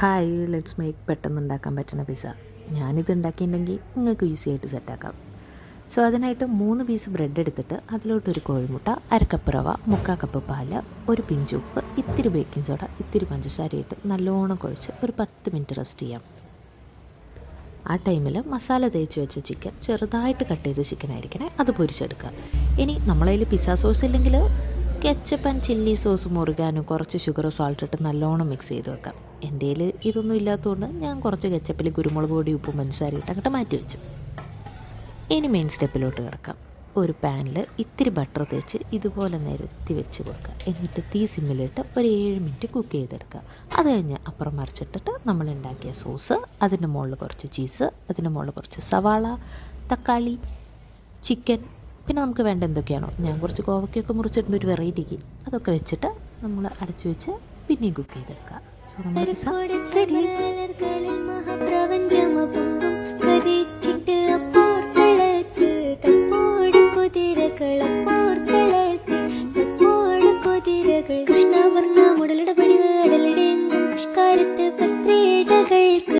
Hi, let's make പെട്ടെന്ന് ഉണ്ടാക്കാൻ പറ്റുന്ന പിസ്സ. ഞാനിത് ഉണ്ടാക്കിയിട്ടുണ്ടെങ്കിൽ നിങ്ങൾക്ക് ഈസി ആയിട്ട് സെറ്റാക്കാം. സോ അതിനായിട്ട് 3 പീസ് ബ്രെഡ് എടുത്തിട്ട് അതിലോട്ടൊരു കോഴിമുട്ട, അരക്കപ്പ് റവ, 3/4 കപ്പ് പാല്, ഒരു പിഞ്ച് ഉപ്പ്, ഇത്തിരി ബേക്കിംഗ് സോഡ, ഇത്തിരി പഞ്ചസാര ഇട്ട് നല്ലോണം കുഴച്ച് ഒരു 10 മിനിറ്റ് റെസ്റ്റ് ചെയ്യാം. ആ ടൈമിൽ മസാല തേച്ച് വെച്ച ചിക്കൻ ചെറുതായിട്ട് കട്ട് ചെയ്ത ചിക്കൻ ആയിരിക്കണേ, അത് പൊരിച്ചെടുക്കുക. ഇനി നമ്മളതിൽ പിസ്സ സോസ് ഇല്ലെങ്കിൽ കെച്ചപ്പ് ആൻഡ് ചില്ലി സോസ് മുറുകാനും കുറച്ച് ഷുഗറോ സോൾട്ട് ഇട്ട് നല്ലോണം മിക്സ് ചെയ്ത് വെക്കാം. എൻ്റെ കയ്യിൽ ഇതൊന്നും ഇല്ലാത്തതുകൊണ്ട് ഞാൻ കുറച്ച് കെച്ചപ്പിൽ കുരുമുളക് പൊടി, ഉപ്പും പഞ്ചസാര ഇട്ട് അങ്ങോട്ട് മാറ്റി വെച്ചു. ഇനി മെയിൻ സ്റ്റെപ്പിലോട്ട് കിടക്കാം. ഒരു പാനിൽ ഇത്തിരി ബട്ടർ തേച്ച് ഇതുപോലെ നിരത്തി വെച്ച് കൊടുക്കുക. എന്നിട്ട് തീ സിമ്മിലിട്ട് ഒരു 7 മിനിറ്റ് കുക്ക് ചെയ്തെടുക്കുക. അത് കഴിഞ്ഞ് അപ്പുറം മറിച്ചിട്ടിട്ട് നമ്മൾ ഉണ്ടാക്കിയ സോസ്, അതിൻ്റെ മുകളിൽ കുറച്ച് ചീസ്, അതിൻ്റെ മുകളിൽ കുറച്ച് സവാള, തക്കാളി, ചിക്കൻ, പിന്നെ നമുക്ക് വേണ്ട എന്തൊക്കെയാണോ, ഞാൻ കുറച്ച് കോവയ്ക്കൊക്കെ മുറിച്ചിട്ടുണ്ട് ഒരു വെറൈറ്റിക്ക്, അതൊക്കെ വെച്ചിട്ട് നമ്മൾ അടച്ചു വെച്ച് പിന്നെയും കുക്ക് ചെയ്തെടുക്കുക. സോ നമ്മുടെ പിസ്സ റെഡി. കൃഷ്ണവർണ്ണ മുടലിട പടിവ് അടലിടെങ്കും പുഷ്കാരത്ത്